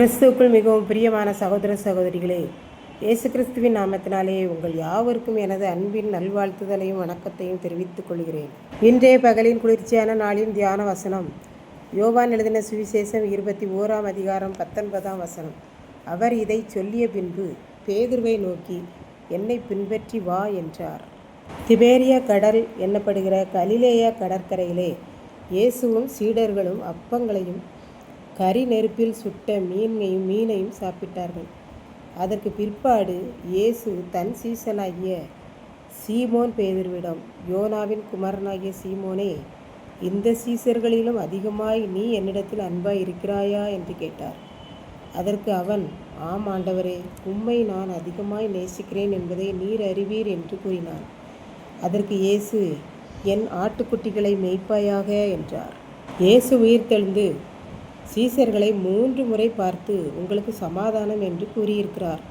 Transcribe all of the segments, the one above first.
கிறிஸ்துவுக்குள் மிகவும் பிரியமான சகோதர சகோதரிகளே, இயேசு கிறிஸ்துவின் நாமத்தினாலே உங்கள் யாவருக்கும் எனது அன்பின் நல்வாழ்த்துதலையும் வணக்கத்தையும் தெரிவித்துக் கொள்கிறேன். இன்றைய பகலின் குளிர்ச்சியான நாளின் தியான வசனம் யோவான் எழுதின சுவிசேஷம் 21ஆம் அதிகாரம் 19ஆம் வசனம். அவர் இதை சொல்லிய பின்பு பேதுருவை நோக்கி, என்னை பின்பற்றி வா என்றார். திபேரியா கடல் என்னப்படுகிற கலிலேயா கடற்கரையிலே இயேசுவும் சீடர்களும் அப்பங்களையும் கரி நெருப்பில் சுட்ட மீனையும் சாப்பிட்டார்கள். அதற்கு பிற்பாடு இயேசு தன் சீசனாகிய சீமோன் பேதுருவிடம், யோனாவின் குமாரனாகிய சீமோனே, இந்த சீசர்களிலும் அதிகமாய் நீ என்னிடத்தில் அன்பாய் இருக்கிறாயா என்று கேட்டார். அதற்கு அவன், ஆம் ஆண்டவரே, உம்மை நான் அதிகமாய் நேசிக்கிறேன் என்பதை நீர் அறிவீர் என்று கூறினான். அதற்கு இயேசு, என் ஆட்டுக்குட்டிகளை மேய்ப்பாயாக என்றார். இயேசு உயிர்த்தெழுந்து சீசர்களை 3 முறை பார்த்து, உங்களுக்கு சமாதானம் என்று கூறியிருக்கிறார்.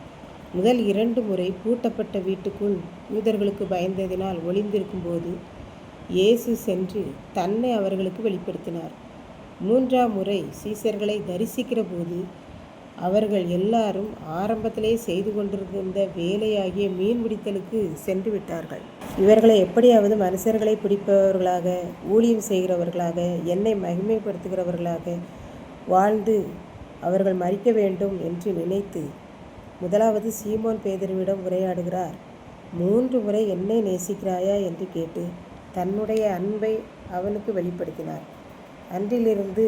முதல் 2 முறை பூட்டப்பட்ட வீட்டுக்குள் யூதர்களுக்கு பயந்ததினால் ஒளிந்திருக்கும்போது இயேசு சென்று தன்னை அவர்களுக்கு வெளிப்படுத்தினார். 3ஆம் முறை சீசர்களை தரிசிக்கிற போது அவர்கள் எல்லாரும் ஆரம்பத்திலே செய்து கொண்டிருந்த வேலையாகிய மீன் பிடித்தலுக்கு சென்று விட்டார்கள். இவர்களை எப்படியாவது மனுஷர்களை பிடிப்பவர்களாக, ஊழியம் செய்கிறவர்களாக, என்னை மகிமைப்படுத்துகிறவர்களாக வாழ்ந்து அவர்கள் மரிக்க வேண்டும் என்று நினைத்து முதலாவது சீமோன் பேதுருவிடம் உரையாடுகிறார். 3 முறை என்னை நேசிக்கிறாயா என்று கேட்டு தன்னுடைய அன்பை அவனுக்கு வெளிப்படுத்தினார். அன்றிலிருந்து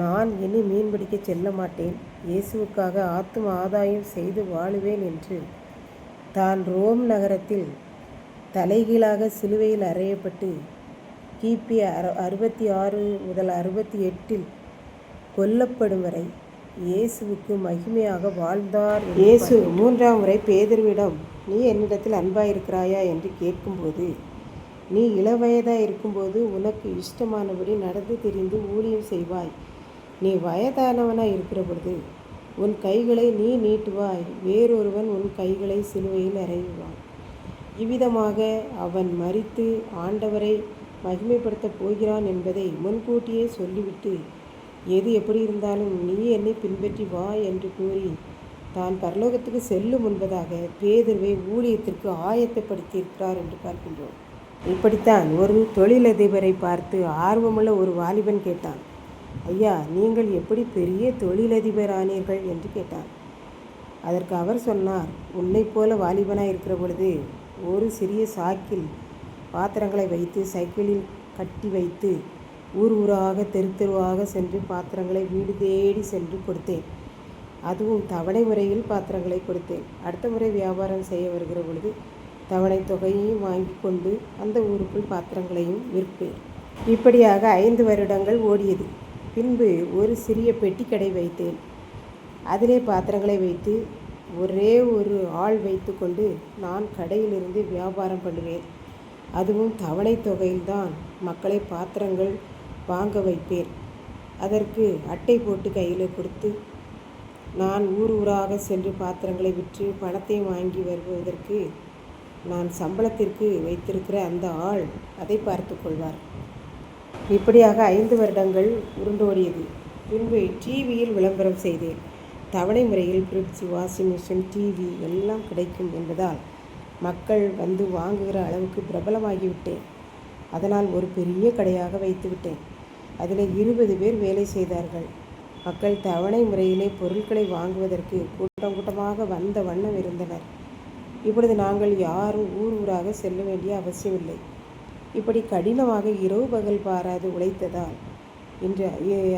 நான் இனி மீன் பிடிக்க செல்ல மாட்டேன், இயேசுவுக்காக ஆத்தும ஆதாயம் செய்து வாழுவேன் என்று தான் ரோம் நகரத்தில் தலைகீழாக சிலுவையில் அறையப்பட்டு கிபி 66 முதல் 68 கொல்லப்படும் வரை இயேசுவுக்கு மகிமையாக வாழ்ந்தார். இயேசு 3ஆம் முறை பேதுருவிடம், நீ என்னிடத்தில் அன்பாயிருக்கிறாயா என்று கேட்கும்போது, நீ இளவயதாக இருக்கும்போது உனக்கு இஷ்டமானபடி நடந்து திரிந்து ஊழியம் செய்வாய். நீ வயதானவனாய் இருக்கிற பொழுது உன் கைகளை நீ நீட்டுவாய், வேறொருவன் உன் கைகளை சிலுவையில் அறையுவான். இவ்விதமாக அவன் மரித்து ஆண்டவரை மகிமைப்படுத்தப் போகிறான் என்பதை முன்கூட்டியே சொல்லிவிட்டு, எது எப்படி இருந்தாலும் நீ என்னை பின்பற்றி வா என்று கூறி தான் பரலோகத்துக்கு செல்லும் முன்பதாக பேதுருவை ஊழியத்திற்கு ஆயத்தப்படுத்தியிருக்கிறார் என்று பார்க்கின்றோம். இப்படித்தான் ஒரு தொழிலதிபரை பார்த்து ஆர்வமுள்ள ஒரு வாலிபன் கேட்டான், ஐயா, நீங்கள் எப்படி பெரிய தொழிலதிபர் ஆனீர்கள் என்று கேட்டான். அதற்கு அவர் சொன்னார், உன்னை போல வாலிபனாக இருக்கிற பொழுது ஒரு சிறிய சாக்கில் பாத்திரங்களை வைத்து சைக்கிளில் கட்டி வைத்து ஊர் ஊராக தெரு தெருவாக சென்று பாத்திரங்களை வீடு தேடி சென்று கொடுத்தேன். அதுவும் தவணை முறையில் பாத்திரங்களை கொடுத்தேன். அடுத்த முறை வியாபாரம் செய்ய வருகிற பொழுது தவணை தொகையையும் வாங்கி கொண்டு அந்த ஊருக்குள் பாத்திரங்களையும் விற்பேன். இப்படியாக 5 வருடங்கள் ஓடியது. பின்பு ஒரு சிறிய பெட்டி கடை வைத்தேன். அதிலே பாத்திரங்களை வைத்து ஒரே ஒரு ஆள் வைத்து கொண்டு நான் கடையிலிருந்து வியாபாரம் பண்ணுவேன். அதுவும் தவணை தொகையில்தான் மக்களை பாத்திரங்கள் வாங்க வைப்பேன். அதற்கு அட்டை போட்டு கையில் கொடுத்து நான் ஊர் ஊராக சென்று பாத்திரங்களை விற்று பணத்தை வாங்கி வருவதற்கு நான் சம்பளத்திற்கு வைத்திருக்கிற அந்த ஆள் அதை பார்த்து கொள்வார். இப்படியாக 5 வருடங்கள் உருண்டோடியது. பின்பு டிவியில் விளம்பரம் செய்தேன். தவணை முறையில் ஃப்ரிட்ஜ், வாஷிங் மிஷின், டிவி எல்லாம் கிடைக்கும் என்பதால் மக்கள் வந்து வாங்குகிற அளவுக்கு பிரபலமாகிவிட்டேன். அதனால் ஒரு பெரிய கடையாக வைத்து விட்டேன். அதில் 20 பேர் வேலை செய்தார்கள். மக்கள் தவணை முறையிலே பொருட்களை வாங்குவதற்கு கூட்டம் கூட்டமாக வந்த வண்ணம் இருந்தனர். இப்பொழுது நாங்கள் யாரும் ஊர் ஊராக செல்ல வேண்டிய அவசியமில்லை. இப்படி கடினமாக இரவு பகல் பாராது உழைத்ததால் இன்று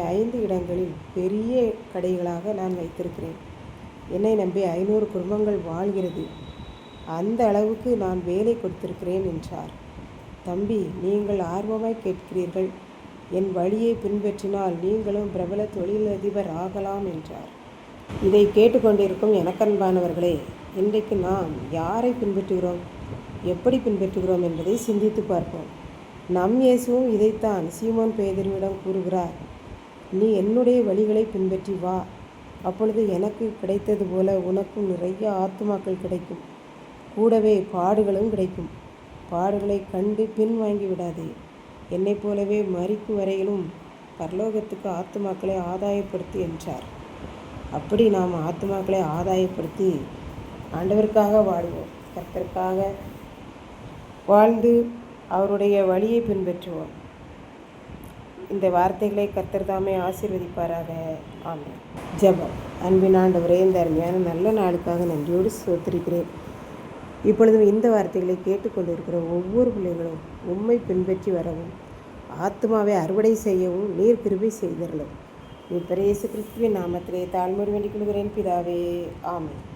5 இடங்களில் பெரிய கடைகளாக நான் வைத்திருக்கிறேன். என்னை நம்பி 500 குடும்பங்கள் வாழ்கிறது. அந்த அளவுக்கு நான் வேலை கொடுத்திருக்கிறேன் என்றார். தம்பி, நீங்கள் ஆர்வமாய் கேட்கிறீர்கள், என் வழியை பின்பற்றினால் நீங்களும் பிரபல தொழிலதிபர் ஆகலாம் என்றார். இதை கேட்டுக்கொண்டிருக்கும் எனக்கன்பானவர்களே, இன்றைக்கு நாம் யாரை பின்பற்றுகிறோம், எப்படி பின்பற்றுகிறோம் என்பதை சிந்தித்து பார்ப்போம். நம் இயேசுவும் இதைத்தான் சீமோன் பேதுருவிடம் கூறுகிறார். நீ என்னுடைய வழிகளை பின்பற்றி வா, அப்பொழுது எனக்கு கிடைத்தது போல உனக்கும் நிறைய ஆத்துமாக்கள் கிடைக்கும், கூடவே பாடுகளும் கிடைக்கும். பாடுகளை கண்டு பின்வாங்கி விடாதே. என்னை போலவே மரிக்கும் வரையிலும் பரலோகத்துக்கு ஆத்துமாக்களை ஆதாயப்படுத்து என்றார். அப்படி நாம் ஆத்துமாக்களை ஆதாயப்படுத்தி ஆண்டவருக்காக வாழ்வோம். கர்த்தருக்காக வாழ்ந்து அவருடைய வழியை பின்பற்றுவோம். இந்த வார்த்தைகளை கர்த்தர் தாமே ஆசீர்வதிப்பாராக. ஆமென். ஜெபம். அன்பின் ஆண்டவரே, இந்த அருமையான நல்ல நாளுக்காக நன்றியோடு ஸ்தோத்திரிக்கிறேன். இப்பொழுதும் இந்த வார்த்தைகளை கேட்டுக்கொண்டிருக்கிற ஒவ்வொரு பிள்ளைகளும் உம்மை பின்பற்றி வரவும், ஆத்துமாவை அறுவடை செய்யவும் நீர் கிருபை செய்தரலும். மீட்பர் இயேசு கிறிஸ்துவின் நாமத்திலே தாழ்மையோடு வேண்டிக் கொள்கிறேன் பிதாவே. ஆமென்.